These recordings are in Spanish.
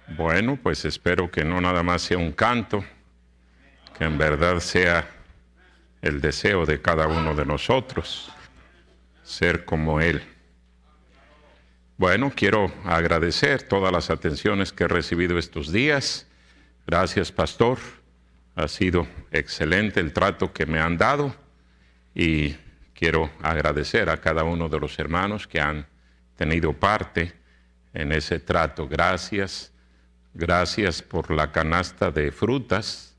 Bueno, pues espero que no nada más sea un canto, que en verdad sea el deseo de cada uno de nosotros, ser como Él. Bueno, quiero agradecer todas las atenciones que he recibido estos días. Gracias, pastor. Ha sido excelente el trato que me han dado y quiero agradecer a cada uno de los hermanos que han tenido parte en ese trato. Gracias. Gracias por la canasta de frutas.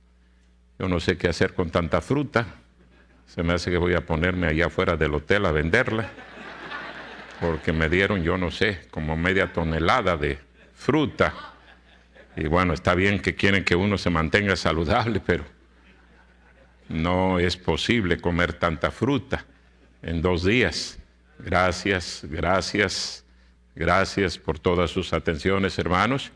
Yo no sé qué hacer con tanta fruta. Se me hace que voy a ponerme allá afuera del hotel a venderla, porque me dieron, yo no sé, como media tonelada de fruta. Y bueno, está bien que quieren que uno se mantenga saludable, pero no es posible comer tanta fruta en 2 días. Gracias, gracias, gracias por todas sus atenciones, hermanos.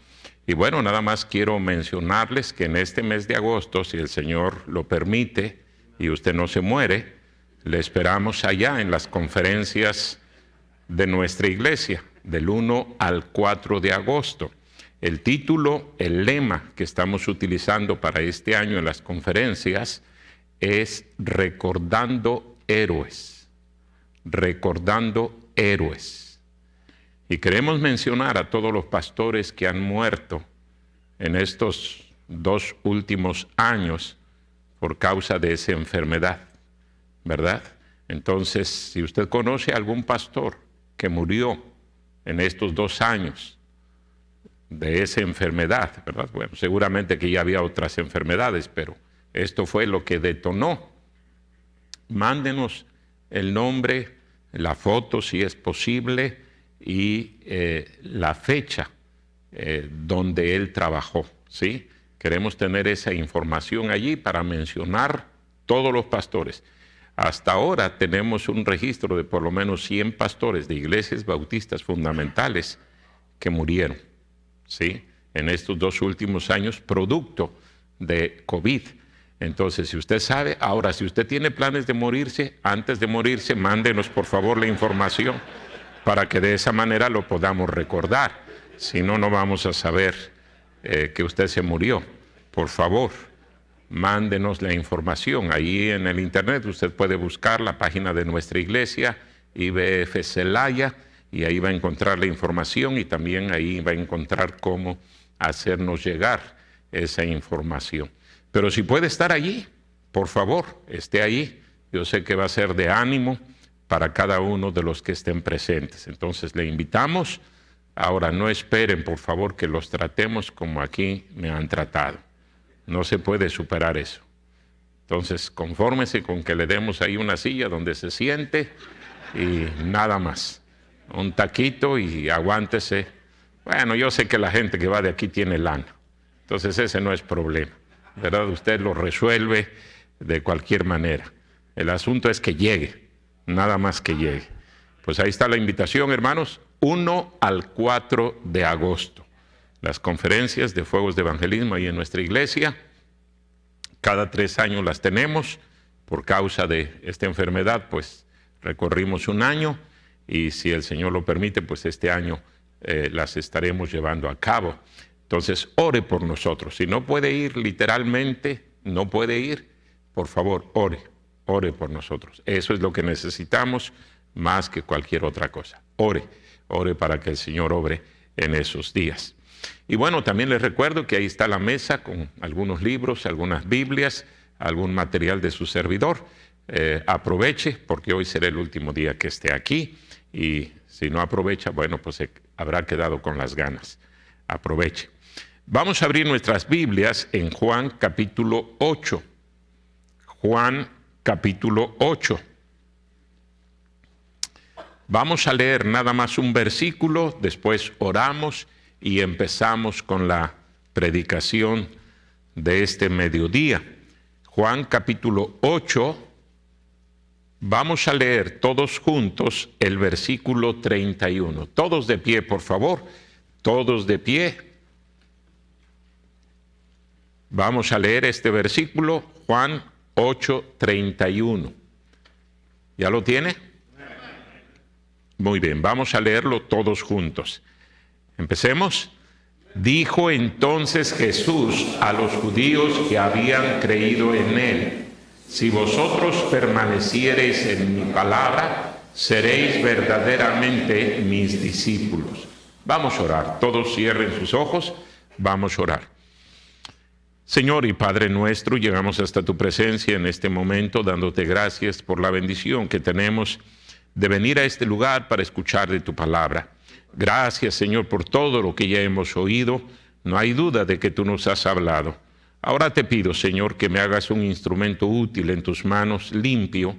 Y bueno, nada más quiero mencionarles que en este mes de agosto, si el Señor lo permite y usted no se muere, le esperamos allá en las conferencias de nuestra iglesia, del 1 al 4 de agosto. El título, el lema que estamos utilizando para este año en las conferencias es Recordando Héroes. Recordando Héroes. Y queremos mencionar a todos los pastores que han muerto en estos 2 últimos años por causa de esa enfermedad, ¿verdad? Entonces, si usted conoce a algún pastor que murió en estos 2 años de esa enfermedad, ¿verdad? Bueno, seguramente que ya había otras enfermedades, pero esto fue lo que detonó. Mándenos el nombre, la foto si es posible, y la fecha donde él trabajó, ¿sí? Queremos tener esa información allí para mencionar todos los pastores. Hasta ahora tenemos un registro de por lo menos 100 pastores de iglesias bautistas fundamentales que murieron, ¿sí? En estos 2 últimos años, producto de COVID. Entonces, si usted sabe, ahora, si usted tiene planes de morirse, antes de morirse, mándenos por favor la información, para que de esa manera lo podamos recordar. Si no, no vamos a saber que usted se murió. Por favor, mándenos la información. Ahí en el internet usted puede buscar la página de nuestra iglesia, IBF Celaya, y ahí va a encontrar la información y también ahí va a encontrar cómo hacernos llegar esa información. Pero si puede estar allí, por favor, esté allí. Yo sé que va a ser de ánimo para cada uno de los que estén presentes. Entonces le invitamos. Ahora no esperen, por favor, que los tratemos como aquí me han tratado. No se puede superar eso. Entonces confórmese con que le demos ahí una silla donde se siente y nada más. Un taquito y aguántese. Bueno, yo sé que la gente que va de aquí tiene lana. Entonces ese no es problema, ¿verdad? Usted lo resuelve de cualquier manera. El asunto es que llegue. Nada más que llegue. Pues ahí está la invitación, hermanos, 1 al 4 de agosto. Las conferencias de fuegos de evangelismo ahí en nuestra iglesia, cada 3 años las tenemos. Por causa de esta enfermedad, pues recorrimos 1 año y si el Señor lo permite, pues este año las estaremos llevando a cabo. Entonces, ore por nosotros. Si no puede ir literalmente, no puede ir, por favor, ore. Ore por nosotros. Eso es lo que necesitamos más que cualquier otra cosa. Ore, ore para que el Señor obre en esos días. Y bueno, también les recuerdo que ahí está la mesa con algunos libros, algunas Biblias, algún material de su servidor. Aproveche, porque hoy será el último día que esté aquí. Y si no aprovecha, bueno, pues se habrá quedado con las ganas. Aproveche. Vamos a abrir nuestras Biblias en Juan capítulo 8. Juan capítulo 8. Vamos a leer nada más un versículo, después oramos y empezamos con la predicación de este mediodía. Juan capítulo 8, vamos a leer todos juntos el versículo 31. Todos de pie, por favor, todos de pie. Vamos a leer este versículo, Juan 8:31. ¿Ya lo tiene? Muy bien, vamos a leerlo todos juntos. Empecemos. Dijo entonces Jesús a los judíos que habían creído en él: si vosotros permaneciereis en mi palabra, seréis verdaderamente mis discípulos. Vamos a orar. Todos cierren sus ojos. Vamos a orar. Señor y Padre nuestro, llegamos hasta tu presencia en este momento, dándote gracias por la bendición que tenemos de venir a este lugar para escuchar de tu palabra. Gracias, Señor, por todo lo que ya hemos oído. No hay duda de que tú nos has hablado. Ahora te pido, Señor, que me hagas un instrumento útil en tus manos, limpio.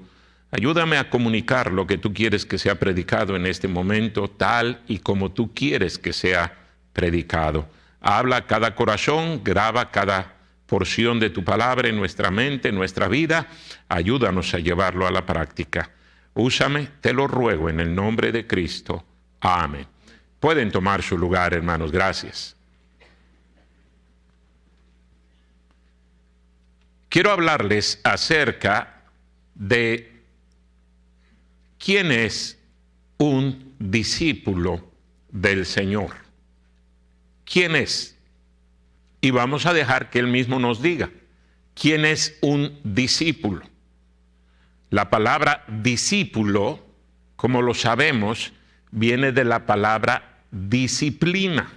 Ayúdame a comunicar lo que tú quieres que sea predicado en este momento, tal y como tú quieres que sea predicado. Habla a cada corazón, graba cada porción de tu palabra en nuestra mente, en nuestra vida. Ayúdanos a llevarlo a la práctica. Úsame, te lo ruego, en el nombre de Cristo. Amén. Pueden tomar su lugar, hermanos. Gracias. Quiero hablarles acerca de quién es un discípulo del Señor. ¿Quién es? Y vamos a dejar que Él mismo nos diga quién es un discípulo. La palabra discípulo, como lo sabemos, viene de la palabra disciplina.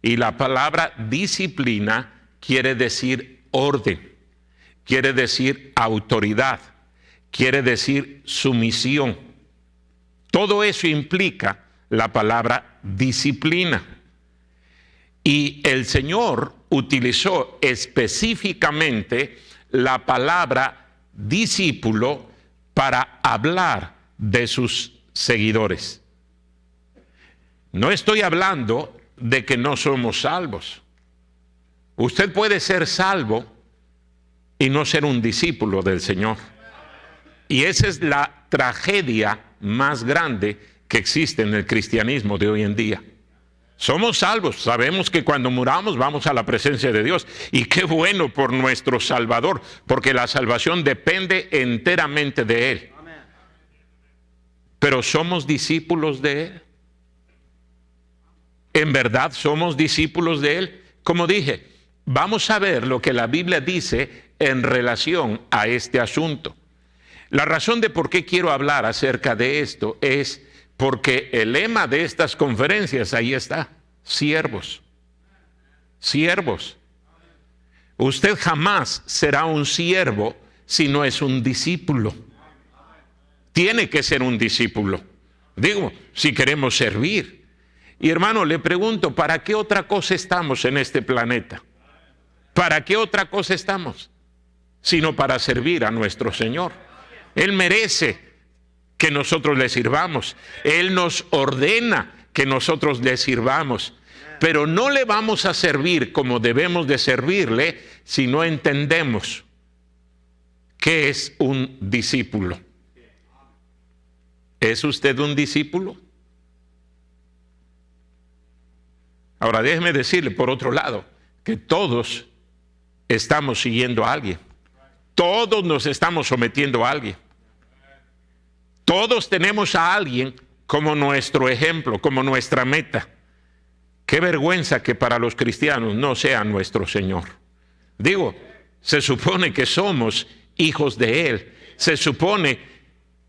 Y la palabra disciplina quiere decir orden, quiere decir autoridad, quiere decir sumisión. Todo eso implica la palabra disciplina. Y el Señor utilizó específicamente la palabra discípulo para hablar de sus seguidores. No estoy hablando de que no somos salvos. Usted puede ser salvo y no ser un discípulo del Señor. Y esa es la tragedia más grande que existe en el cristianismo de hoy en día. Somos salvos, sabemos que cuando muramos vamos a la presencia de Dios. Y qué bueno por nuestro Salvador, porque la salvación depende enteramente de Él. Pero ¿somos discípulos de Él? ¿En verdad somos discípulos de Él? Como dije, vamos a ver lo que la Biblia dice en relación a este asunto. La razón de por qué quiero hablar acerca de esto es porque el lema de estas conferencias, ahí está: siervos. Siervos. Usted jamás será un siervo si no es un discípulo. Tiene que ser un discípulo. Digo, si queremos servir. Y hermano, le pregunto, ¿para qué otra cosa estamos en este planeta? ¿Para qué otra cosa estamos? Sino para servir a nuestro Señor. Él merece que nosotros le sirvamos. Él nos ordena que nosotros le sirvamos. Pero no le vamos a servir como debemos de servirle si no entendemos qué es un discípulo. ¿Es usted un discípulo? Ahora déjeme decirle por otro lado que todos estamos siguiendo a alguien. Todos nos estamos sometiendo a alguien. Todos tenemos a alguien como nuestro ejemplo, como nuestra meta. Qué vergüenza que para los cristianos no sea nuestro Señor. Digo, se supone que somos hijos de Él. Se supone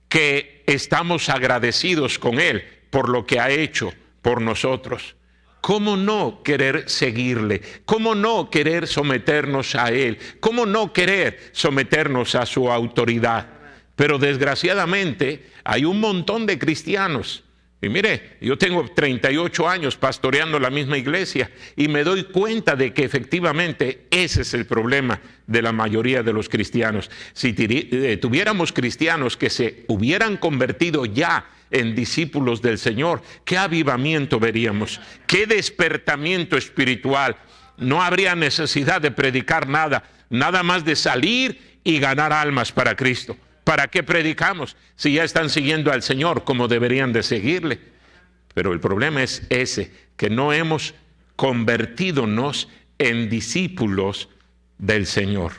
que estamos agradecidos con Él por lo que ha hecho por nosotros. ¿Cómo no querer seguirle? ¿Cómo no querer someternos a Él? ¿Cómo no querer someternos a su autoridad? Pero desgraciadamente hay un montón de cristianos. Y mire, yo tengo 38 años pastoreando la misma iglesia y me doy cuenta de que efectivamente ese es el problema de la mayoría de los cristianos. Si tuviéramos cristianos que se hubieran convertido ya en discípulos del Señor, qué avivamiento veríamos, qué despertamiento espiritual. No habría necesidad de predicar nada más de salir y ganar almas para Cristo. ¿Para qué predicamos si ya están siguiendo al Señor como deberían de seguirle? Pero el problema es ese, que no hemos convertidonos en discípulos del Señor.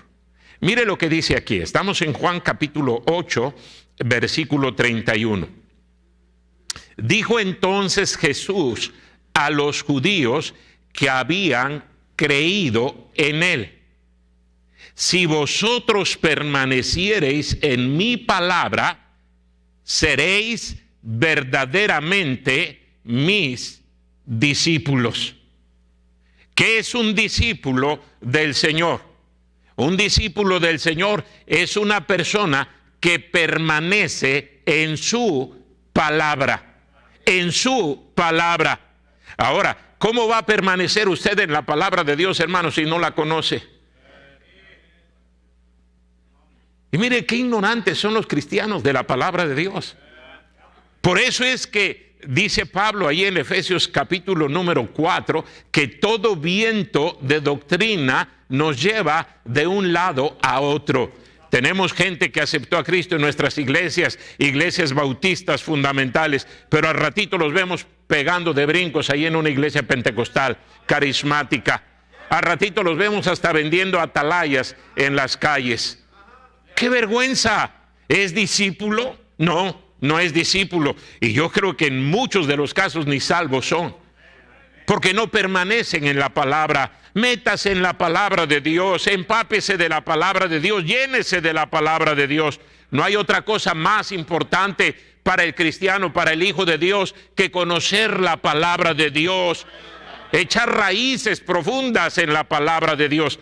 Mire lo que dice aquí. Estamos en Juan capítulo 8, versículo 31. Dijo entonces Jesús a los judíos que habían creído en él. Si vosotros permaneciereis en mi palabra, seréis verdaderamente mis discípulos. ¿Qué es un discípulo del Señor? Un discípulo del Señor es una persona que permanece en su palabra. En su palabra. Ahora, ¿cómo va a permanecer usted en la palabra de Dios, hermano, si no la conoce? Y mire qué ignorantes son los cristianos de la palabra de Dios. Por eso es que dice Pablo ahí en Efesios capítulo número 4, que todo viento de doctrina nos lleva de un lado a otro. Tenemos gente que aceptó a Cristo en nuestras iglesias bautistas fundamentales, pero al ratito los vemos pegando de brincos ahí en una iglesia pentecostal, carismática. Al ratito los vemos hasta vendiendo atalayas en las calles. ¡Qué vergüenza! ¿Es discípulo? No, no es discípulo. Y yo creo que en muchos de los casos ni salvos son, porque no permanecen en la palabra. Métase en la palabra de Dios, empápese de la palabra de Dios, llénese de la palabra de Dios. No hay otra cosa más importante para el cristiano, para el hijo de Dios, que conocer la palabra de Dios, echar raíces profundas en la palabra de Dios.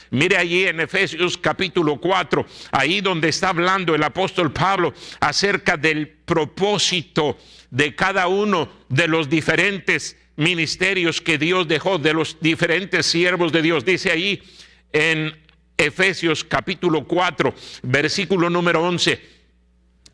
Mire allí en Efesios capítulo 4, ahí donde está hablando el apóstol Pablo acerca del propósito de cada uno de los diferentes ministerios que Dios dejó, de los diferentes siervos de Dios. Dice ahí en Efesios capítulo 4, versículo número 11: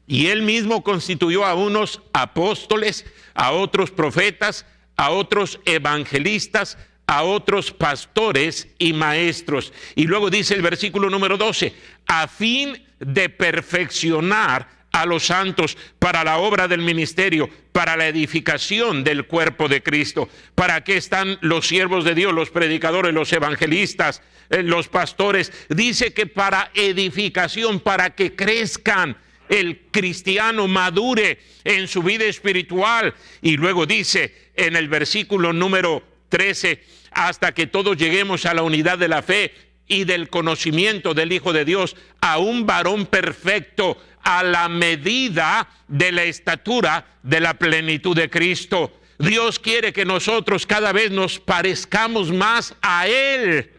y él mismo constituyó a unos apóstoles, a otros profetas, a otros evangelistas, a otros pastores y maestros. Y luego dice el versículo número 12: a fin de perfeccionar a los santos para la obra del ministerio, para la edificación del cuerpo de Cristo. ¿Para qué están los siervos de Dios, los predicadores, los evangelistas, los pastores? Dice que para edificación, para que crezcan, el cristiano madure en su vida espiritual. Y luego dice en el versículo número 13: hasta que todos lleguemos a la unidad de la fe y del conocimiento del Hijo de Dios, a un varón perfecto, a la medida de la estatura de la plenitud de Cristo. Dios quiere que nosotros cada vez nos parezcamos más a Él.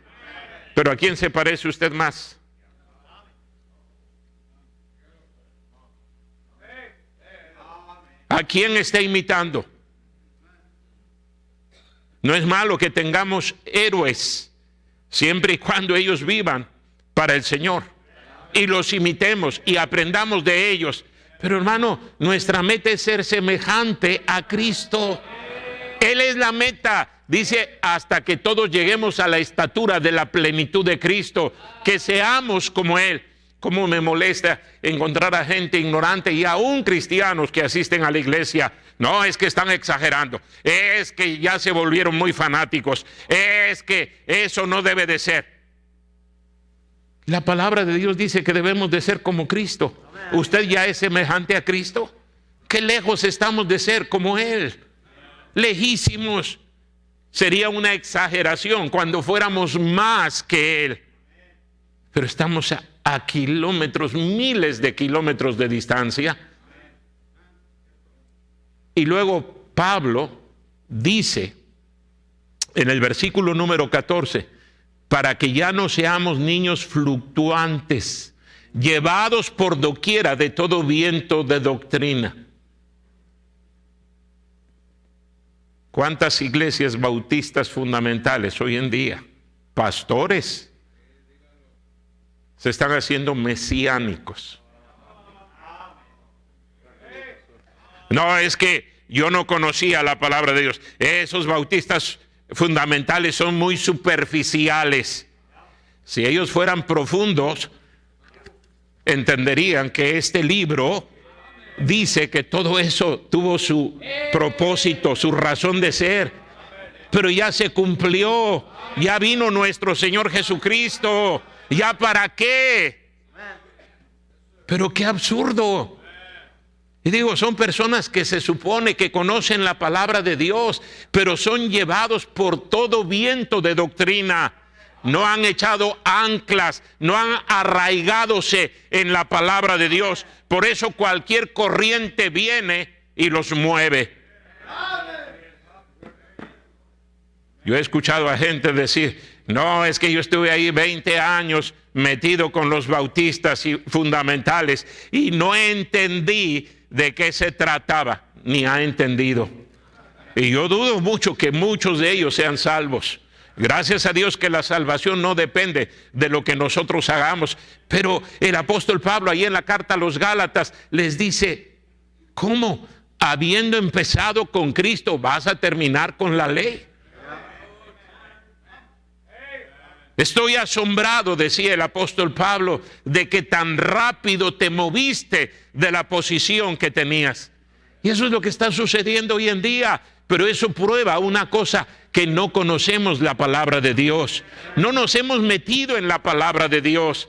Pero ¿a quién se parece usted más? ¿A quién está imitando? No es malo que tengamos héroes, siempre y cuando ellos vivan para el Señor, y los imitemos y aprendamos de ellos. Pero hermano, nuestra meta es ser semejante a Cristo. Él es la meta. Dice, hasta que todos lleguemos a la estatura de la plenitud de Cristo, que seamos como Él. Cómo me molesta encontrar a gente ignorante y aún cristianos que asisten a la iglesia. No, es que están exagerando, es que ya se volvieron muy fanáticos, es que eso no debe de ser. La palabra de Dios dice que debemos de ser como Cristo. ¿Usted ya es semejante a Cristo? ¿Qué lejos estamos de ser como Él? Lejísimos. Sería una exageración cuando fuéramos más que Él. Pero estamos a kilómetros, miles de kilómetros de distancia. Y luego Pablo dice en el versículo número 14: para que ya no seamos niños fluctuantes, llevados por doquiera de todo viento de doctrina. ¿Cuántas iglesias bautistas fundamentales hoy en día, pastores, se están haciendo mesiánicos? No, es que yo no conocía la palabra de Dios. Esos bautistas fundamentales son muy superficiales. Si ellos fueran profundos, entenderían que este libro dice que todo eso tuvo su propósito, su razón de ser, pero ya se cumplió. Ya vino nuestro Señor Jesucristo. ¿Ya para qué? Pero qué absurdo. Y digo, son personas que se supone que conocen la palabra de Dios, pero son llevados por todo viento de doctrina. No han echado anclas, no han arraigádose en la palabra de Dios. Por eso cualquier corriente viene y los mueve. Yo he escuchado a gente decir, no, es que yo estuve ahí 20 años metido con los bautistas y fundamentales y no entendí de qué se trataba, ni ha entendido. Y yo dudo mucho que muchos de ellos sean salvos. Gracias a Dios que la salvación no depende de lo que nosotros hagamos. Pero el apóstol Pablo ahí en la carta a los Gálatas les dice, ¿cómo? Habiendo empezado con Cristo, ¿vas a terminar con la ley? Estoy asombrado, decía el apóstol Pablo, de que tan rápido te moviste de la posición que tenías. Y eso es lo que está sucediendo hoy en día. Pero eso prueba una cosa, que no conocemos la palabra de Dios. No nos hemos metido en la palabra de Dios.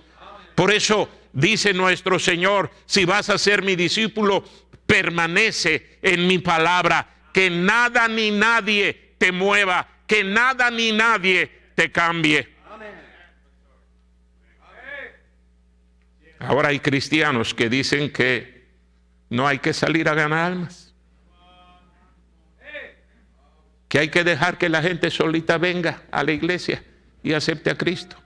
Por eso dice nuestro Señor, si vas a ser mi discípulo, permanece en mi palabra. Que nada ni nadie te mueva, que nada ni nadie te cambie. Ahora hay cristianos que dicen que no hay que salir a ganar almas, que hay que dejar que la gente solita venga a la iglesia y acepte a Cristo,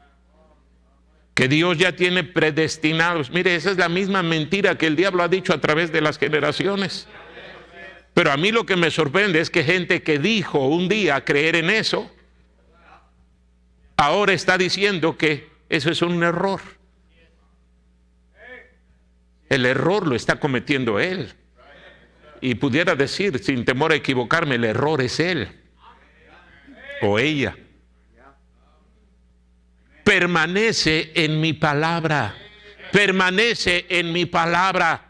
que Dios ya tiene predestinados. Mire, esa es la misma mentira que el diablo ha dicho a través de las generaciones. Pero a mí lo que me sorprende es que gente que dijo un día creer en eso, ahora está diciendo que eso es un error. El error lo está cometiendo él. Y pudiera decir, sin temor a equivocarme, el error es él o ella. Permanece en mi palabra. Permanece en mi palabra.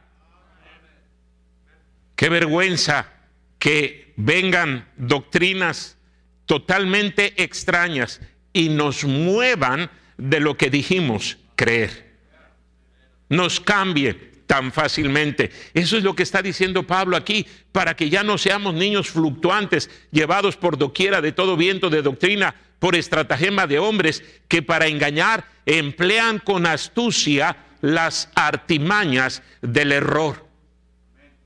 Qué vergüenza que vengan doctrinas totalmente extrañas y nos muevan de lo que dijimos creer. Nos cambie tan fácilmente. Eso es lo que está diciendo Pablo aquí, para que ya no seamos niños fluctuantes, llevados por doquiera de todo viento de doctrina, por estratagema de hombres que para engañar emplean con astucia las artimañas del error.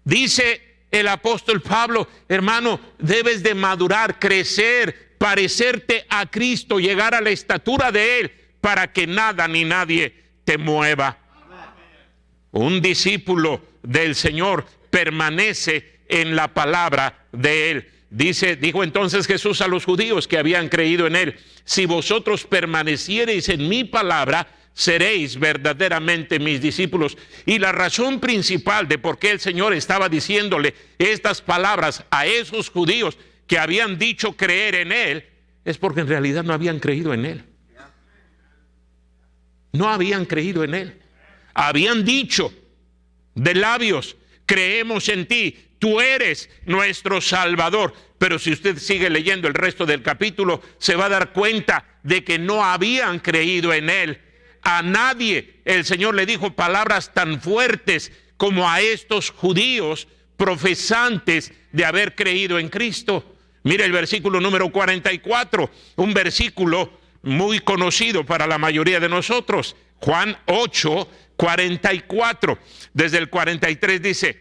Dice el apóstol Pablo, hermano, debes de madurar, crecer, parecerte a Cristo, llegar a la estatura de Él, para que nada ni nadie te mueva. Un discípulo del Señor permanece en la palabra de Él. Dijo entonces Jesús a los judíos que habían creído en Él, si vosotros permaneciereis en mi palabra, seréis verdaderamente mis discípulos. Y la razón principal de por qué el Señor estaba diciéndole estas palabras a esos judíos que habían dicho creer en Él, es porque en realidad no habían creído en Él. No habían creído en Él. Habían dicho de labios, creemos en ti, tú eres nuestro Salvador. Pero si usted sigue leyendo el resto del capítulo, se va a dar cuenta de que no habían creído en Él. A nadie el Señor le dijo palabras tan fuertes como a estos judíos profesantes de haber creído en Cristo. Mire el versículo número 44, un versículo muy conocido para la mayoría de nosotros. Juan 8:44, desde el 43 dice,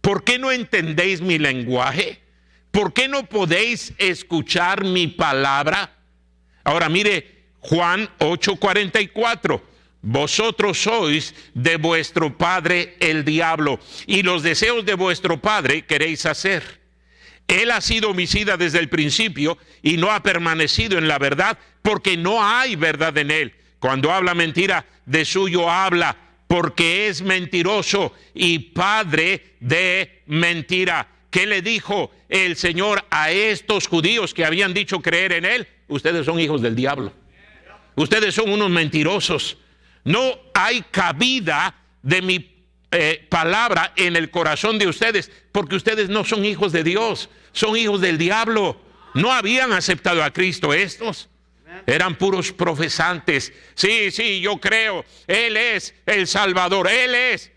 ¿por qué no entendéis mi lenguaje? ¿Por qué no podéis escuchar mi palabra? Ahora mire Juan 8:44, vosotros sois de vuestro padre el diablo, y los deseos de vuestro padre queréis hacer. Él ha sido homicida desde el principio y no ha permanecido en la verdad, porque no hay verdad en él. Cuando habla mentira, de suyo habla, porque es mentiroso y padre de mentira. ¿Qué le dijo el Señor a estos judíos que habían dicho creer en Él? Ustedes son hijos del diablo. Ustedes son unos mentirosos. No hay cabida de mi palabra en el corazón de ustedes, porque ustedes no son hijos de Dios, son hijos del diablo. No habían aceptado a Cristo estos. Eran puros profesantes. Sí, yo creo, Él es el Salvador, Él es.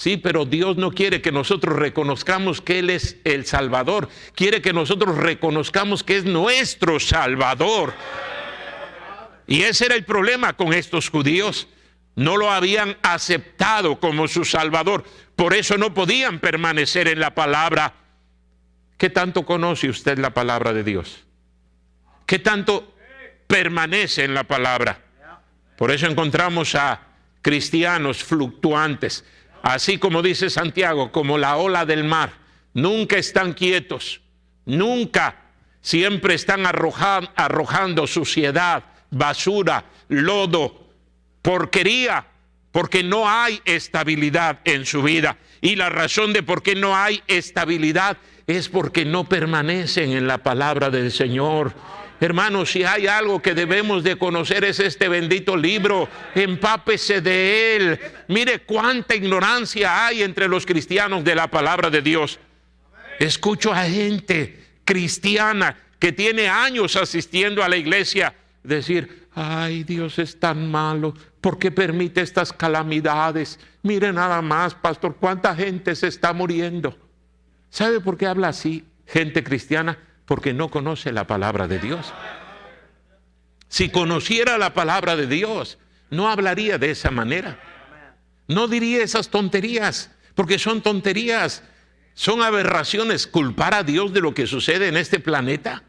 Sí, pero Dios no quiere que nosotros reconozcamos que Él es el Salvador. Quiere que nosotros reconozcamos que es nuestro Salvador. Y ese era el problema con estos judíos. No lo habían aceptado como su Salvador. Por eso no podían permanecer en la palabra. ¿Qué tanto conoce usted la palabra de Dios? ¿Qué tanto permanece en la palabra? Por eso encontramos a cristianos fluctuantes. Así como dice Santiago, como la ola del mar. Nunca están quietos. Nunca. Siempre están arrojando suciedad, basura, lodo, porquería, porque no hay estabilidad en su vida. Y la razón de por qué no hay estabilidad es porque no permanecen en la palabra del Señor. Hermanos, si hay algo que debemos de conocer es este bendito libro. Empápese de él. Mire cuánta ignorancia hay entre los cristianos de la palabra de Dios. Escucho a gente cristiana que tiene años asistiendo a la iglesia decir: ay, Dios es tan malo, ¿por qué permite estas calamidades? Mire nada más, pastor, cuánta gente se está muriendo. ¿Sabe por qué habla así gente cristiana? Porque no conoce la palabra de Dios. Si conociera la palabra de Dios, no hablaría de esa manera. No diría esas tonterías, porque son tonterías, son aberraciones. Culpar a Dios de lo que sucede en este planeta,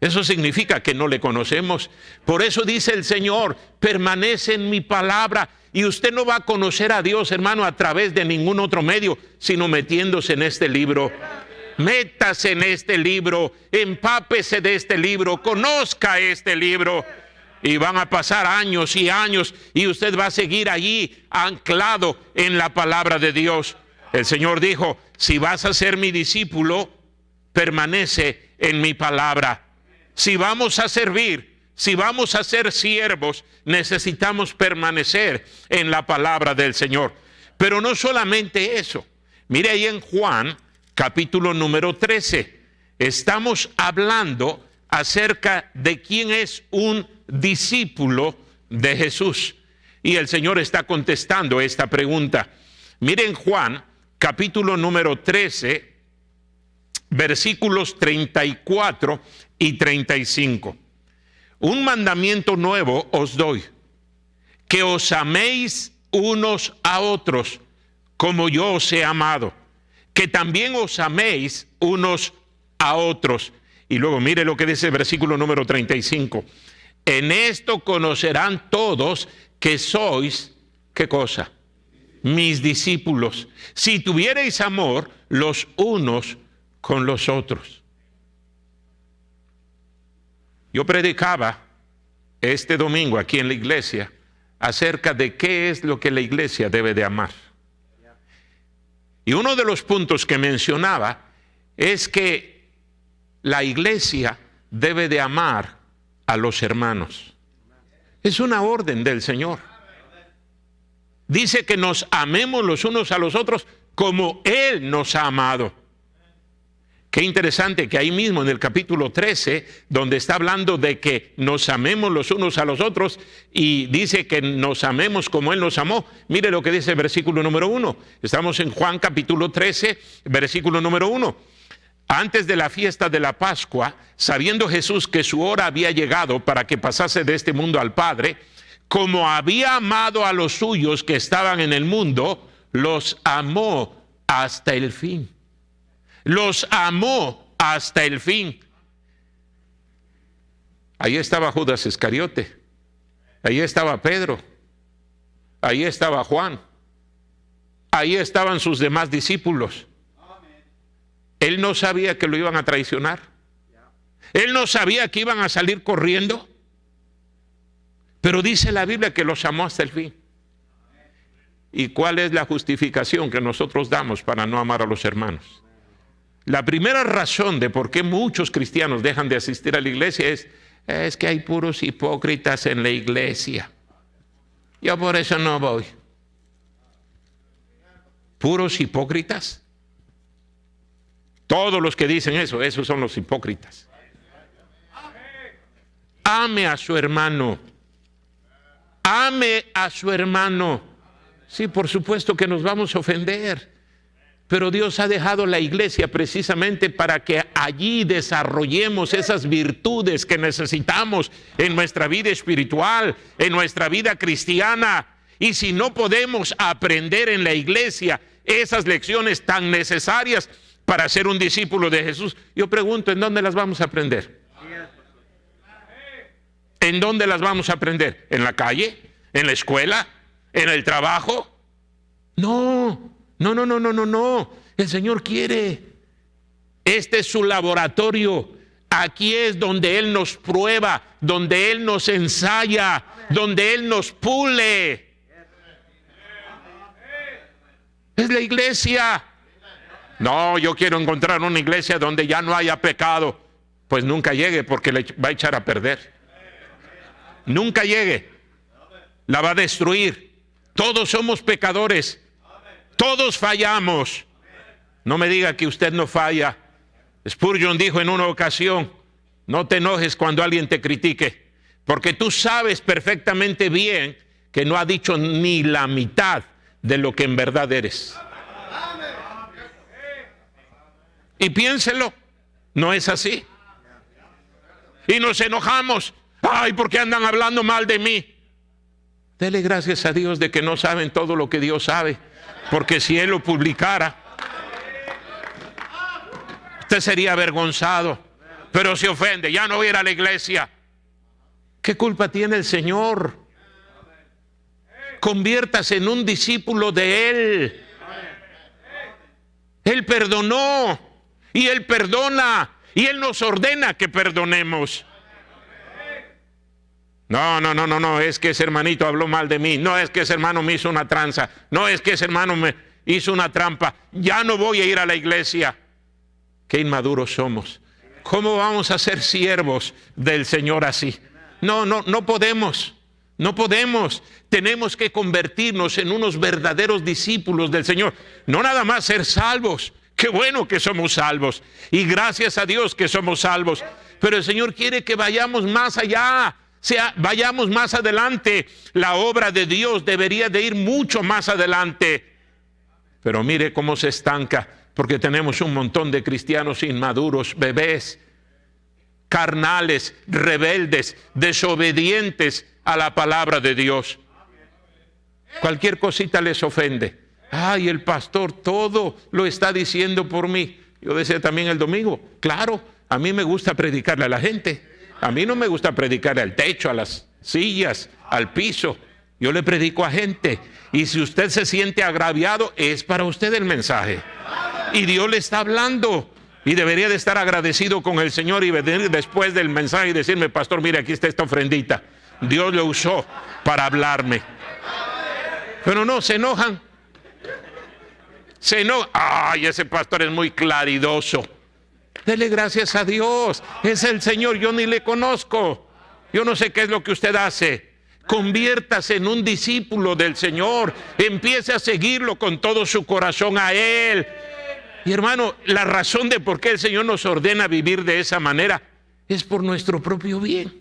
eso significa que no le conocemos. Por eso dice el Señor: permanece en mi palabra. Y usted no va a conocer a Dios, hermano, a través de ningún otro medio, sino metiéndose en este libro. Métase en este libro, empápese de este libro, conozca este libro. Y van a pasar años y años y usted va a seguir allí anclado en la palabra de Dios. El Señor dijo: si vas a ser mi discípulo, permanece en mi palabra. Si vamos a servir, si vamos a ser siervos, necesitamos permanecer en la palabra del Señor. Pero no solamente eso. Mire ahí en Juan, capítulo número 13. Estamos hablando acerca de quién es un discípulo de Jesús. Y el Señor está contestando esta pregunta. Miren Juan, capítulo número 13, versículos 34 y 35. Un mandamiento nuevo os doy, que os améis unos a otros, como yo os he amado, que también os améis unos a otros. Y luego mire lo que dice el versículo número 35. En esto conocerán todos que sois, ¿qué cosa? Mis discípulos, si tuviereis amor los unos con los otros. Yo predicaba este domingo aquí en la iglesia acerca de qué es lo que la iglesia debe de amar. Y uno de los puntos que mencionaba es que la iglesia debe de amar a los hermanos. Es una orden del Señor. Dice que nos amemos los unos a los otros como Él nos ha amado. Qué interesante que ahí mismo en el capítulo 13, donde está hablando de que nos amemos los unos a los otros y dice que nos amemos como Él nos amó. Mire lo que dice el versículo número 1. Estamos en Juan capítulo 13, versículo número 1. Antes de la fiesta de la Pascua, sabiendo Jesús que su hora había llegado para que pasase de este mundo al Padre, como había amado a los suyos que estaban en el mundo, los amó hasta el fin. Los amó hasta el fin. Ahí estaba Judas Iscariote. Ahí estaba Pedro. Ahí estaba Juan. Ahí estaban sus demás discípulos. Él no sabía que lo iban a traicionar. Él no sabía que iban a salir corriendo. Pero dice la Biblia que los amó hasta el fin. ¿Y cuál es la justificación que nosotros damos para no amar a los hermanos? La primera razón de por qué muchos cristianos dejan de asistir a la iglesia es que hay puros hipócritas en la iglesia. Yo por eso no voy. ¿Puros hipócritas? Todos los que dicen eso, esos son los hipócritas. Ame a su hermano. Ame a su hermano. Sí, por supuesto que nos vamos a ofender. Pero Dios ha dejado la iglesia precisamente para que allí desarrollemos esas virtudes que necesitamos en nuestra vida espiritual, en nuestra vida cristiana. Y si no podemos aprender en la iglesia esas lecciones tan necesarias para ser un discípulo de Jesús, yo pregunto, ¿en dónde las vamos a aprender? ¿En dónde las vamos a aprender? ¿En la calle? ¿En la escuela? ¿En el trabajo? No. No. El Señor quiere. Este es su laboratorio. Aquí es donde Él nos prueba, donde Él nos ensaya, donde Él nos pule. Es la iglesia. No, yo quiero encontrar una iglesia donde ya no haya pecado. Pues nunca llegue, porque le va a echar a perder. Nunca llegue. La va a destruir. Todos somos pecadores. Todos fallamos. No me diga que usted no falla. Spurgeon dijo en una ocasión, no te enojes cuando alguien te critique, porque tú sabes perfectamente bien que no ha dicho ni la mitad de lo que en verdad eres. Y piénselo, no es así. Y nos enojamos. Ay, ¿por qué andan hablando mal de mí? Dele gracias a Dios de que no saben todo lo que Dios sabe. Porque si Él lo publicara, usted sería avergonzado. Pero se ofende, ya no voy a ir a la iglesia. ¿Qué culpa tiene el Señor? Conviértase en un discípulo de Él. Él perdonó y Él perdona y Él nos ordena que perdonemos. No, es que ese hermanito habló mal de mí. No, es que ese hermano me hizo una tranza. No, es que ese hermano me hizo una trampa. Ya no voy a ir a la iglesia. Qué inmaduros somos. ¿Cómo vamos a ser siervos del Señor así? No podemos. No podemos. Tenemos que convertirnos en unos verdaderos discípulos del Señor. No nada más ser salvos. Qué bueno que somos salvos. Y gracias a Dios que somos salvos. Pero el Señor quiere que vayamos más allá. Vayamos más adelante. La obra de Dios debería de ir mucho más adelante. Pero mire cómo se estanca, porque tenemos un montón de cristianos inmaduros, bebés, carnales, rebeldes, desobedientes a la palabra de Dios. Cualquier cosita les ofende. Ay, el pastor todo lo está diciendo por mí. Yo decía también el domingo, claro, a mí me gusta predicarle a la gente. A mí no me gusta predicarle al techo, a las sillas, al piso. Yo le predico a gente. Y si usted se siente agraviado, es para usted el mensaje. Y Dios le está hablando. Y debería de estar agradecido con el Señor y venir después del mensaje y decirme, pastor, mire, aquí está esta ofrendita. Dios lo usó para hablarme. Pero no, se enojan. Se enojan. Ay, ese pastor es muy claridoso. Dele gracias a Dios. Es el Señor, yo ni le conozco. Yo no sé qué es lo que usted hace. Conviértase en un discípulo del Señor. Empiece a seguirlo con todo su corazón a Él. Y hermano, la razón de por qué el Señor nos ordena vivir de esa manera es por nuestro propio bien.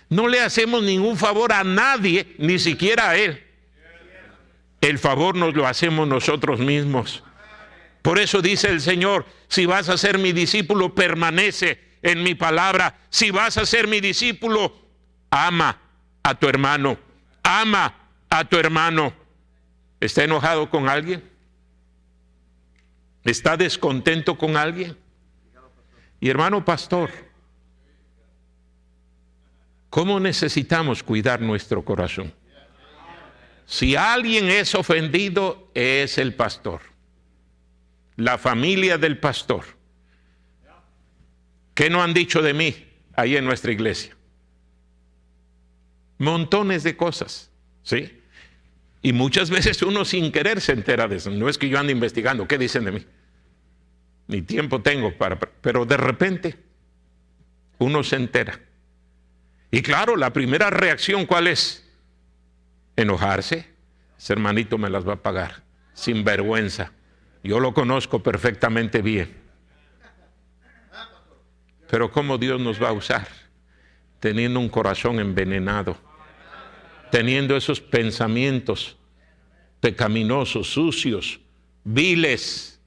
No le hacemos ningún favor a nadie, ni siquiera a Él. El favor nos lo hacemos nosotros mismos. Por eso dice el Señor, si vas a ser mi discípulo, permanece en mi palabra. Si vas a ser mi discípulo, ama a tu hermano. Ama a tu hermano. ¿Está enojado con alguien? ¿Está descontento con alguien? Y hermano pastor, ¿cómo necesitamos cuidar nuestro corazón? Si alguien es ofendido, es el pastor. La familia del pastor. ¿Qué no han dicho de mí ahí en nuestra iglesia? Montones de cosas, ¿sí? Y muchas veces uno sin querer se entera de eso. No es que yo ande investigando qué dicen de mí. Ni tiempo tengo pero de repente uno se entera. Y claro, la primera reacción, ¿cuál es? Enojarse. Ese hermanito me las va a pagar. Sin vergüenza. Yo lo conozco perfectamente bien. Pero ¿cómo Dios nos va a usar? Teniendo un corazón envenenado. teniendo esos pensamientos pecaminosos, sucios, viles.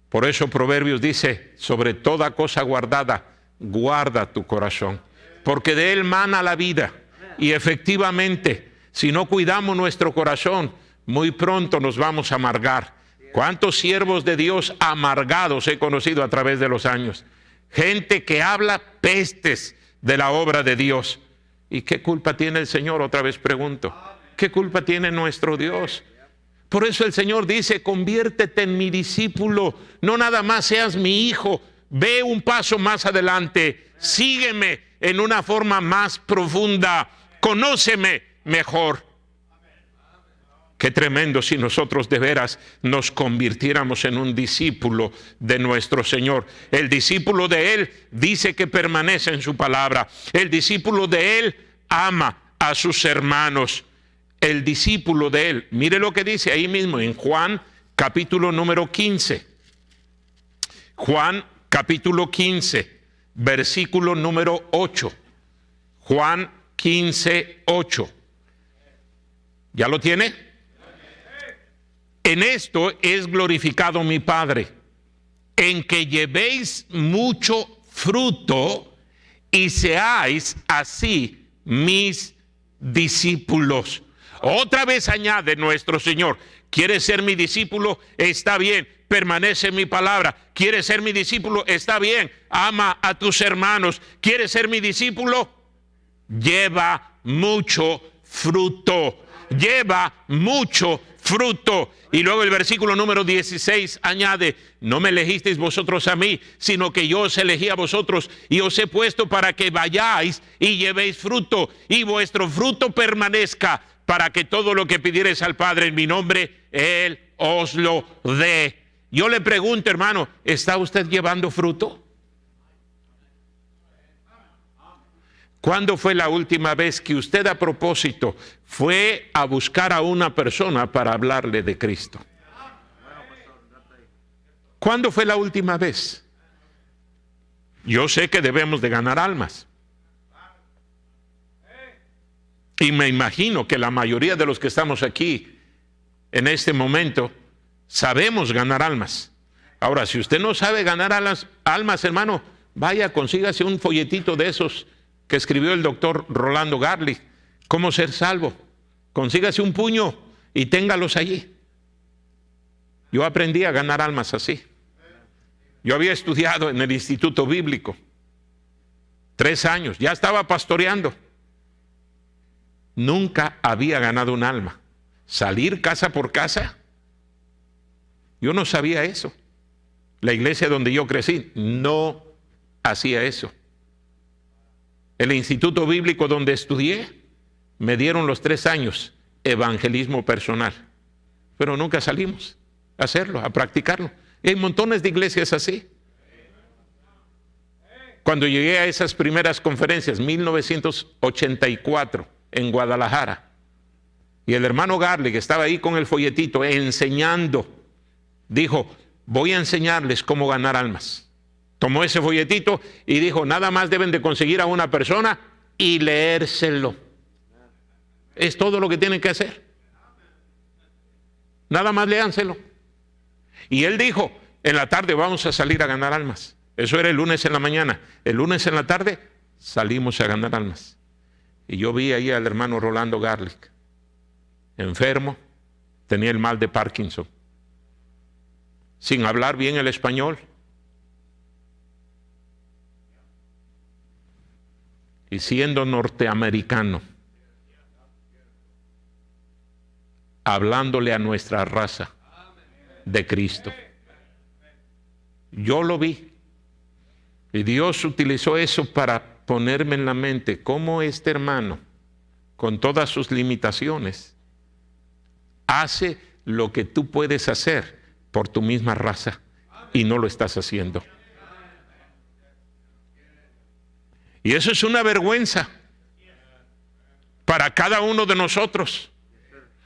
Por eso Proverbios dice, sobre toda cosa guardada, guarda tu corazón, porque de él mana la vida. Y efectivamente, si no cuidamos nuestro corazón, muy pronto nos vamos a amargar. ¿Cuántos siervos de Dios amargados he conocido a través de los años? Gente que habla pestes de la obra de Dios. ¿Y qué culpa tiene el Señor? Otra vez pregunto. ¿Qué culpa tiene nuestro Dios? Por eso el Señor dice, conviértete en mi discípulo. No nada más seas mi hijo. Ve un paso más adelante. Sígueme en una forma más profunda. Conóceme mejor. Qué tremendo si nosotros de veras nos convirtiéramos en un discípulo de nuestro Señor. El discípulo de Él dice que permanece en su palabra. El discípulo de Él ama a sus hermanos. El discípulo de Él, mire lo que dice ahí mismo en Juan capítulo número 15. Juan capítulo 15, versículo número 8. Juan 15, 8. ¿Ya lo tiene? En esto es glorificado mi Padre, en que llevéis mucho fruto y seáis así mis discípulos. Otra vez añade nuestro Señor, ¿quieres ser mi discípulo? Está bien, permanece en mi palabra. ¿Quieres ser mi discípulo? Está bien, ama a tus hermanos. ¿Quieres ser mi discípulo? Lleva mucho fruto. Lleva mucho fruto. Y luego el versículo número 16 añade, no me elegisteis vosotros a mí, sino que yo os elegí a vosotros y os he puesto para que vayáis y llevéis fruto y vuestro fruto permanezca, para que todo lo que pidiereis al Padre en mi nombre, Él os lo dé. Yo le pregunto, hermano, ¿está usted llevando fruto? ¿Cuándo fue la última vez que usted a propósito fue a buscar a una persona para hablarle de Cristo? ¿Cuándo fue la última vez? Yo sé que debemos de ganar almas. Y me imagino que la mayoría de los que estamos aquí en este momento sabemos ganar almas. Ahora, si usted no sabe ganar almas, hermano, vaya, consígase un folletito de esos que escribió el doctor Rolando Garlich, cómo ser salvo. Consígase un puño y téngalos allí. Yo aprendí a ganar almas así. Yo había estudiado en el Instituto Bíblico 3 años, ya estaba pastoreando. Nunca había ganado un alma. Salir casa por casa, yo no sabía eso. La iglesia donde yo crecí no hacía eso. El instituto bíblico donde estudié, me dieron los 3 años evangelismo personal, pero nunca salimos a hacerlo, a practicarlo. Y hay montones de iglesias así. Cuando llegué a esas primeras conferencias, 1984, en Guadalajara, y el hermano Garlich estaba ahí con el folletito enseñando, dijo, voy a enseñarles cómo ganar almas. Tomó ese folletito y dijo, nada más deben de conseguir a una persona y leérselo. Es todo lo que tienen que hacer. Nada más léanselo. Y él dijo, en la tarde vamos a salir a ganar almas. Eso era el lunes en la mañana. El lunes en la tarde salimos a ganar almas. Y yo vi ahí al hermano Rolando Garlich, enfermo, tenía el mal de Parkinson, sin hablar bien el español. Y siendo norteamericano, hablándole a nuestra raza de Cristo. Yo lo vi. Y Dios utilizó eso para ponerme en la mente cómo este hermano, con todas sus limitaciones, hace lo que tú puedes hacer por tu misma raza y no lo estás haciendo. Y eso es una vergüenza para cada uno de nosotros.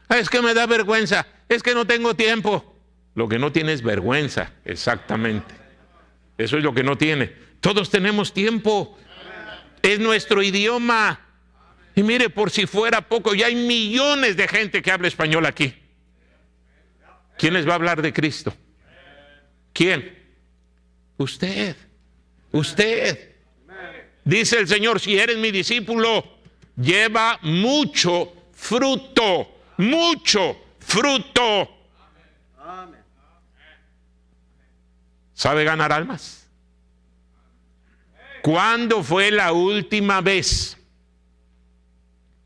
Es que me da vergüenza, es que no tengo tiempo. Lo que no tiene es vergüenza, exactamente. Eso es lo que no tiene. Todos tenemos tiempo. Es nuestro idioma. Y mire, por si fuera poco, ya hay millones de gente que habla español aquí. ¿Quién les va a hablar de Cristo? ¿Quién? Usted. Usted. Dice el Señor, si eres mi discípulo, lleva mucho fruto. Mucho fruto. ¿Sabe ganar almas? ¿Cuándo fue la última vez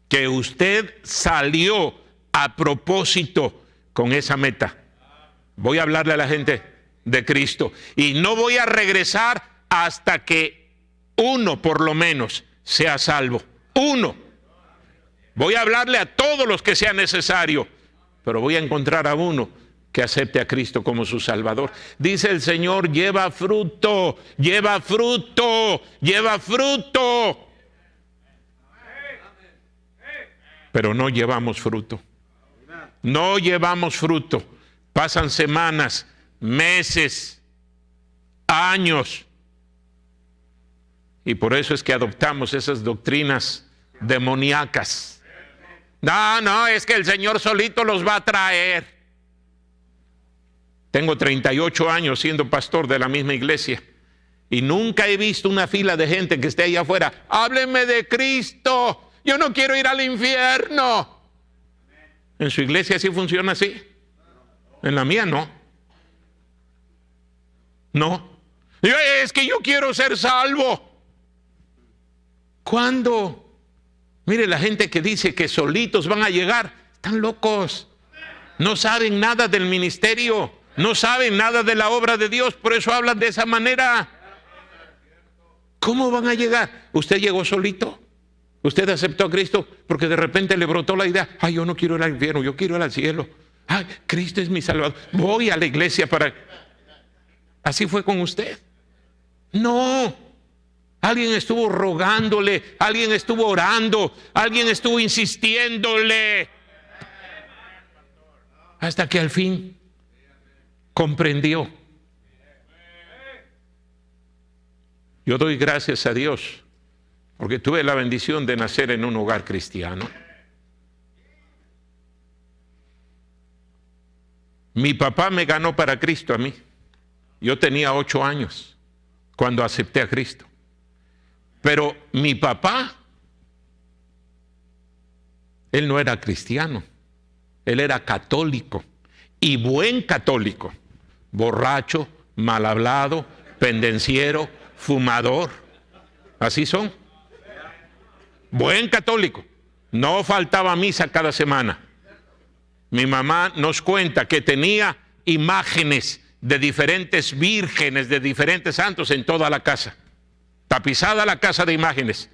que usted salió a propósito con esa meta? Voy a hablarle a la gente de Cristo y no voy a regresar hasta que uno por lo menos sea salvo. Uno. Voy a hablarle a todos los que sea necesario, pero voy a encontrar a uno que acepte a Cristo como su Salvador. Dice el Señor, lleva fruto, lleva fruto, lleva fruto. Pero no llevamos fruto. No llevamos fruto. Pasan semanas, meses, años. Y por eso es que adoptamos esas doctrinas demoníacas. No, es que el Señor solito los va a traer. Tengo 38 años siendo pastor de la misma iglesia y nunca he visto una fila de gente que esté allá afuera. Háblenme de Cristo. Yo no quiero ir al infierno. ¿En su iglesia sí funciona así? En la mía no. No. Es que yo quiero ser salvo. ¿Cuándo? Mire, la gente que dice que solitos van a llegar, están locos. No saben nada del ministerio. No saben nada de la obra de Dios. Por eso hablan de esa manera. ¿Cómo van a llegar? ¿Usted llegó solito? ¿Usted aceptó a Cristo porque de repente le brotó la idea? Ay, yo no quiero ir al infierno, yo quiero ir al cielo. Ay, Cristo es mi Salvador. Voy a la iglesia para... ¿Así fue con usted? No. Alguien estuvo rogándole, alguien estuvo orando, alguien estuvo insistiéndole. Hasta que al fin comprendió. Yo doy gracias a Dios porque tuve la bendición de nacer en un hogar cristiano. Mi papá me ganó para Cristo a mí. Yo tenía 8 años cuando acepté a Cristo. Pero mi papá, él no era cristiano, él era católico y buen católico, borracho, mal hablado, pendenciero, fumador, así son. Buen católico, no faltaba misa cada semana. Mi mamá nos cuenta que tenía imágenes de diferentes vírgenes, de diferentes santos en toda la casa. Tapizada la casa de imágenes,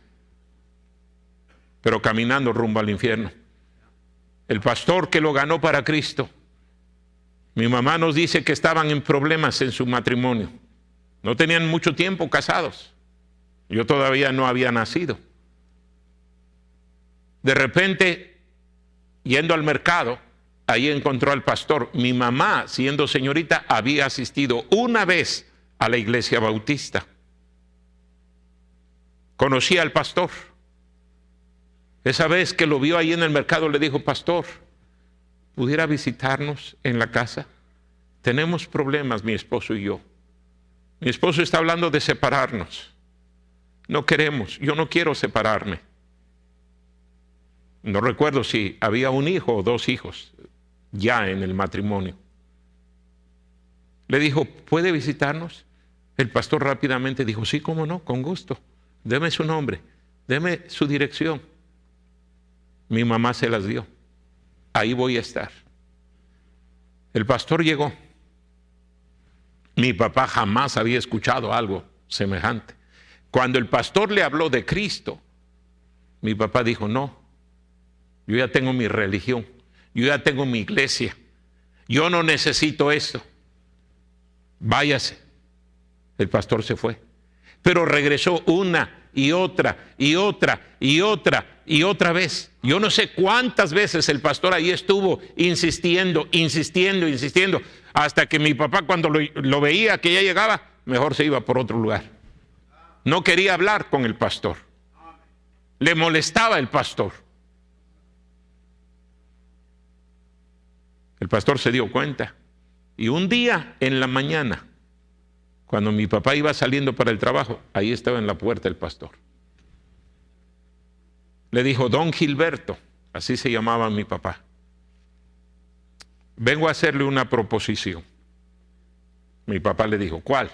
pero caminando rumbo al infierno. El pastor que lo ganó para Cristo, mi mamá nos dice que estaban en problemas en su matrimonio. No tenían mucho tiempo casados. Yo todavía no había nacido. De repente, yendo al mercado, ahí encontró al pastor. Mi mamá, siendo señorita, había asistido una vez a la iglesia bautista. Conocía al pastor. Esa vez que lo vio ahí en el mercado le dijo, pastor, ¿pudiera visitarnos en la casa? Tenemos problemas mi esposo y yo. Mi esposo está hablando de separarnos. No queremos, yo no quiero separarme. No recuerdo si había un hijo o 2 hijos ya en el matrimonio. Le dijo, ¿puede visitarnos? El pastor rápidamente dijo, sí, cómo no, con gusto. Deme su nombre, deme su dirección. Mi mamá se las dio. Ahí voy a estar. El pastor llegó. Mi papá jamás había escuchado algo semejante. Cuando el pastor le habló de Cristo, mi papá dijo, no, yo ya tengo mi religión, yo ya tengo mi iglesia, yo no necesito esto. Váyase. El pastor se fue. Pero regresó una y otra y otra y otra y otra vez. Yo no sé cuántas veces el pastor ahí estuvo insistiendo, hasta que mi papá cuando lo veía que ya llegaba, mejor se iba por otro lugar. No quería hablar con el pastor. Le molestaba el pastor. El pastor se dio cuenta. Y un día en la mañana, cuando mi papá iba saliendo para el trabajo, ahí estaba en la puerta el pastor. Le dijo: don Gilberto, así se llamaba mi papá, vengo a hacerle una proposición. Mi papá le dijo: ¿cuál?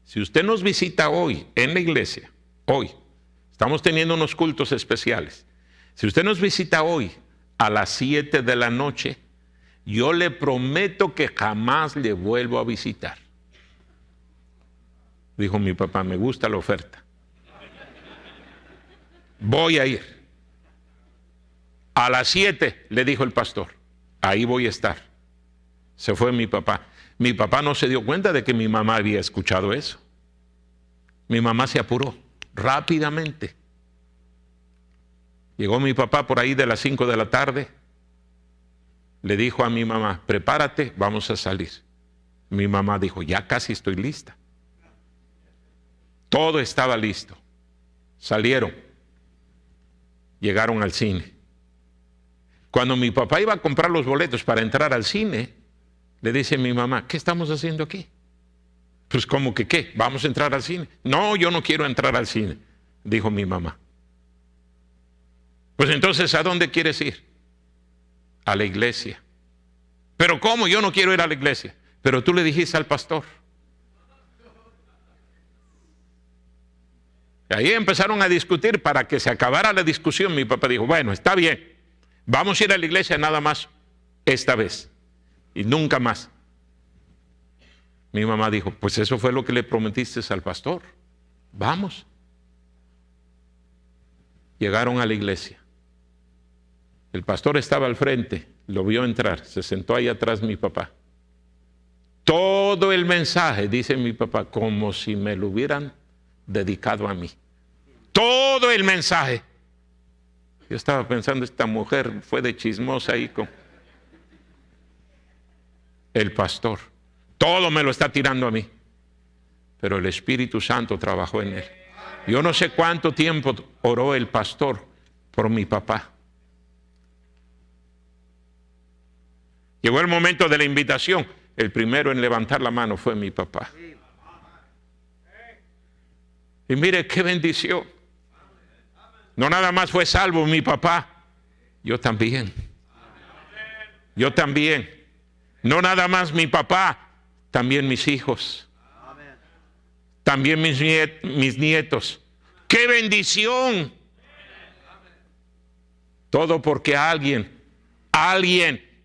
Si usted nos visita hoy en la iglesia, hoy, estamos teniendo unos cultos especiales. Si usted nos visita hoy a las 7 de la noche, yo le prometo que jamás le vuelvo a visitar. Dijo mi papá: me gusta la oferta. Voy a ir. A las 7, le dijo el pastor, ahí voy a estar. Se fue mi papá. Mi papá no se dio cuenta de que mi mamá había escuchado eso. Mi mamá se apuró rápidamente. Llegó mi papá por ahí de las 5 de la tarde. Le dijo a mi mamá: prepárate, vamos a salir. Mi mamá dijo: ya casi estoy lista. Todo estaba listo. Salieron. Llegaron al cine. Cuando mi papá iba a comprar los boletos para entrar al cine, le dice mi mamá: ¿qué estamos haciendo aquí? Pues ¿cómo que qué? ¿Vamos a entrar al cine? No, yo no quiero entrar al cine, dijo mi mamá. Pues entonces, ¿a dónde quieres ir? A la iglesia. ¿Pero cómo? Yo no quiero ir a la iglesia. Pero tú le dijiste al pastor. Y ahí empezaron a discutir. Para que se acabara la discusión, mi papá dijo: bueno, está bien, vamos a ir a la iglesia nada más esta vez y nunca más. Mi mamá dijo: pues eso fue lo que le prometiste al pastor, vamos. Llegaron a la iglesia. El pastor estaba al frente, lo vio entrar, se sentó ahí atrás mi papá. Todo el mensaje, dice mi papá, como si me lo hubieran dedicado a mí. Todo el mensaje. Yo estaba pensando: esta mujer fue de chismosa ahí con el pastor. Todo me lo está tirando a mí. Pero el Espíritu Santo trabajó en él. Yo no sé cuánto tiempo oró el pastor por mi papá. Llegó el momento de la invitación. El primero en levantar la mano fue mi papá. Y mire qué bendición. No nada más fue salvo mi papá, yo también. Yo también. No nada más mi papá, también mis hijos. También mis nietos. ¡Qué bendición! Todo porque alguien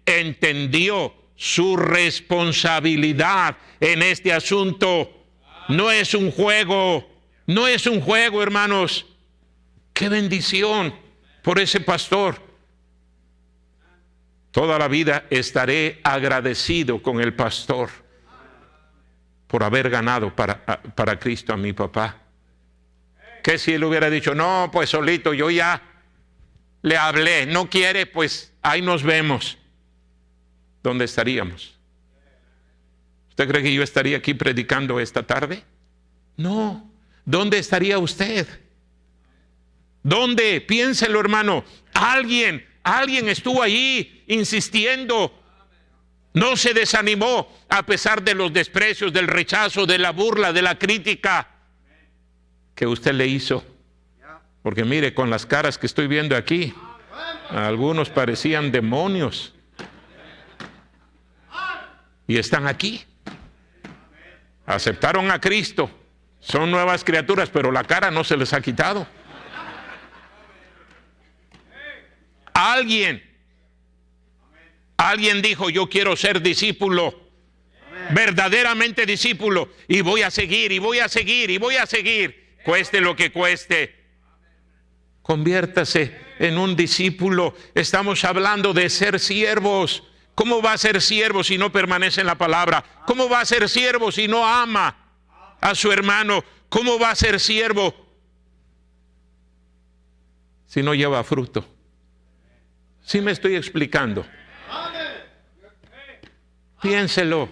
entendió su responsabilidad en este asunto. No es un juego, no es un juego, hermanos. ¡Qué bendición por ese pastor! Toda la vida estaré agradecido con el pastor por haber ganado para Cristo a mi papá. Que si él hubiera dicho: no, pues solito, yo ya le hablé, no quiere, pues ahí nos vemos. ¿Dónde estaríamos? ¿Usted cree que yo estaría aquí predicando esta tarde? No. ¿Dónde estaría usted? ¿Dónde? Piénselo, hermano. Alguien estuvo allí insistiendo. No se desanimó a pesar de los desprecios, del rechazo, de la burla, de la crítica que usted le hizo. Porque mire, con las caras que estoy viendo aquí, algunos parecían demonios. Y están aquí. Aceptaron a Cristo. Son nuevas criaturas, pero la cara no se les ha quitado. Alguien dijo: yo quiero ser discípulo, verdaderamente discípulo, y voy a seguir, y voy a seguir, y voy a seguir, cueste lo que cueste. Conviértase en un discípulo. Estamos hablando de ser siervos. ¿Cómo va a ser siervo si no permanece en la palabra? ¿Cómo va a ser siervo si no ama a su hermano? ¿Cómo va a ser siervo si no lleva fruto? ¿Sí me estoy explicando? Piénselo.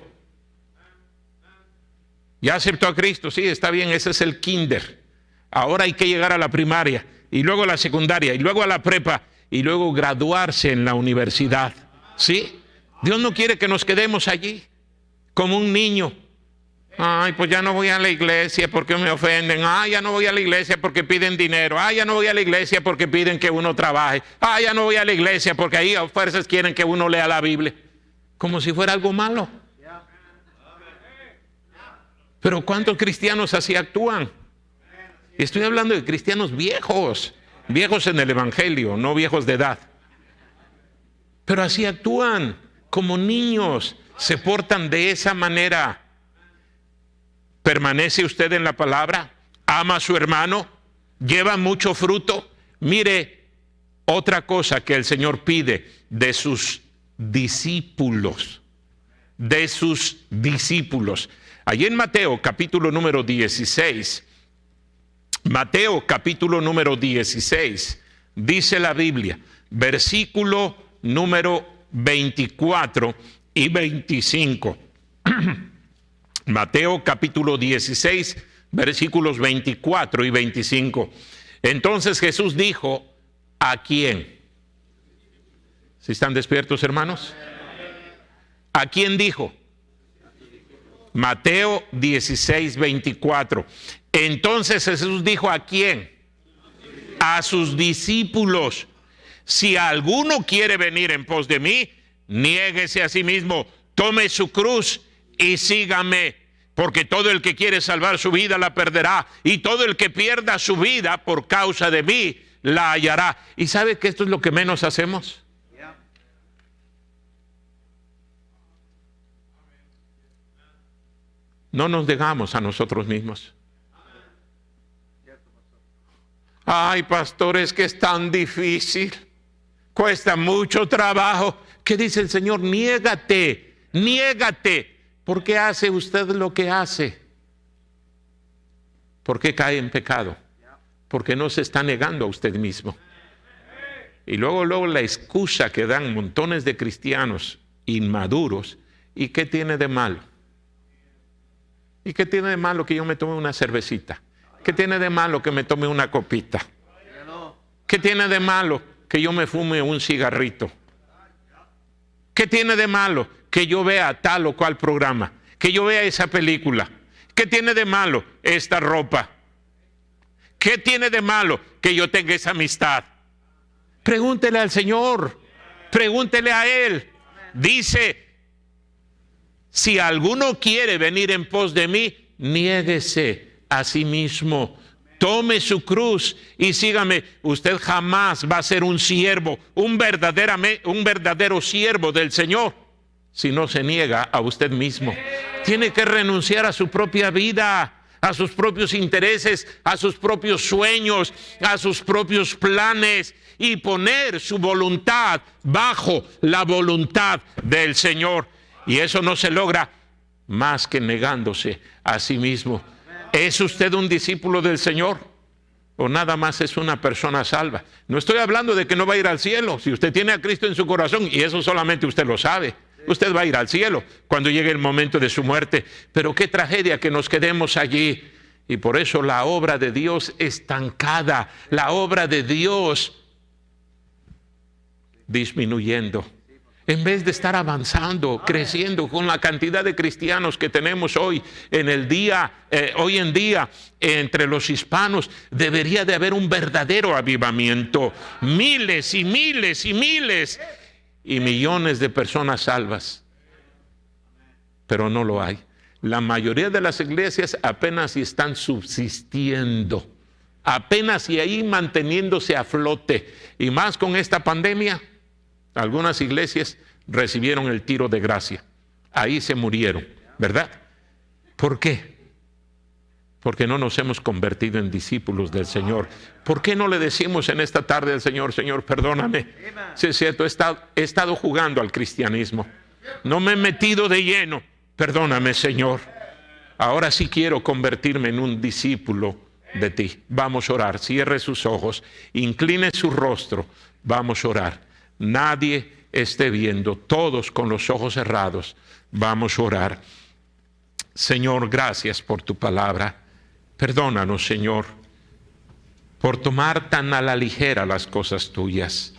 Ya aceptó a Cristo, sí, está bien, ese es el kinder. Ahora hay que llegar a la primaria. y luego a la secundaria, y luego a la prepa, y luego graduarse en la universidad. ¿Sí? Dios no quiere que nos quedemos allí, como un niño. Ay, pues ya no voy a la iglesia porque me ofenden. Ay, ya no voy a la iglesia porque piden dinero. Ay, ya no voy a la iglesia porque piden que uno trabaje. Ay, ya no voy a la iglesia porque ahí a fuerzas quieren que uno lea la Biblia. Como si fuera algo malo. Pero ¿cuántos cristianos así actúan? Estoy hablando de cristianos viejos. Viejos en el evangelio, no viejos de edad. Pero así actúan, como niños. Se portan de esa manera. ¿Permanece usted en la palabra? ¿Ama a su hermano? ¿Lleva mucho fruto? Mire, otra cosa que el Señor pide de sus discípulos. De sus discípulos. Allí en Mateo capítulo número 16. Mateo capítulo número 16. Dice la Biblia, versículo número 24 y 25. Mateo capítulo 16, versículos 24 y 25. Entonces Jesús dijo, ¿a quién? ¿Sí están despiertos, hermanos? ¿A quién dijo? Mateo 16, 24. Entonces Jesús dijo, ¿a quién? A sus discípulos. Si alguno quiere venir en pos de mí, niéguese a sí mismo, tome su cruz y sígame. Porque todo el que quiere salvar su vida la perderá, y todo el que pierda su vida por causa de mí la hallará. ¿Y sabe que esto es lo que menos hacemos? No nos negamos a nosotros mismos. Ay, pastor, es que es tan difícil. Cuesta mucho trabajo. ¿Qué dice el Señor? Niégate, niégate. ¿Por qué hace usted lo que hace? ¿Por qué cae en pecado? Porque no se está negando a usted mismo. Y luego la excusa que dan montones de cristianos inmaduros. ¿Y qué tiene de malo? ¿Y qué tiene de malo que yo me tome una cervecita? ¿Qué tiene de malo que me tome una copita? ¿Qué tiene de malo que yo me fume un cigarrito? ¿Qué tiene de malo que yo vea tal o cual programa? Que yo vea esa película. ¿Qué tiene de malo esta ropa? ¿Qué tiene de malo que yo tenga esa amistad? Pregúntele al Señor. Pregúntele a Él. Dice, si alguno quiere venir en pos de mí, niéguese a sí mismo. Tome su cruz y sígame. Usted jamás va a ser un siervo, un verdadero siervo del Señor, si no se niega a usted mismo. Tiene que renunciar a su propia vida, a sus propios intereses, a sus propios sueños, a sus propios planes, y poner su voluntad bajo la voluntad del Señor. Y eso no se logra más que negándose a sí mismo. ¿Es usted un discípulo del Señor? ¿O nada más es una persona salva? No estoy hablando de que no va a ir al cielo. Si usted tiene a Cristo en su corazón, y eso solamente usted lo sabe, usted va a ir al cielo cuando llegue el momento de su muerte. Pero qué tragedia que nos quedemos allí. Y por eso la obra de Dios estancada, la obra de Dios disminuyendo. En vez de estar avanzando, creciendo con la cantidad de cristianos que tenemos hoy en día entre los hispanos, debería de haber un verdadero avivamiento. Miles y miles y miles y millones de personas salvas. Pero no lo hay. La mayoría de las iglesias apenas si están subsistiendo, apenas y ahí manteniéndose a flote. Y más con esta pandemia. Algunas iglesias recibieron el tiro de gracia. Ahí se murieron, ¿verdad? ¿Por qué? Porque no nos hemos convertido en discípulos del Señor. ¿Por qué no le decimos en esta tarde al Señor, Señor, perdóname? Si es cierto, he estado jugando al cristianismo. No me he metido de lleno. Perdóname, Señor. Ahora sí quiero convertirme en un discípulo de ti. Vamos a orar. Cierre sus ojos. Incline su rostro. Vamos a orar. Nadie esté viendo, todos con los ojos cerrados. Vamos a orar. Señor, gracias por tu palabra. Perdónanos, Señor. por tomar tan a la ligera las cosas tuyas.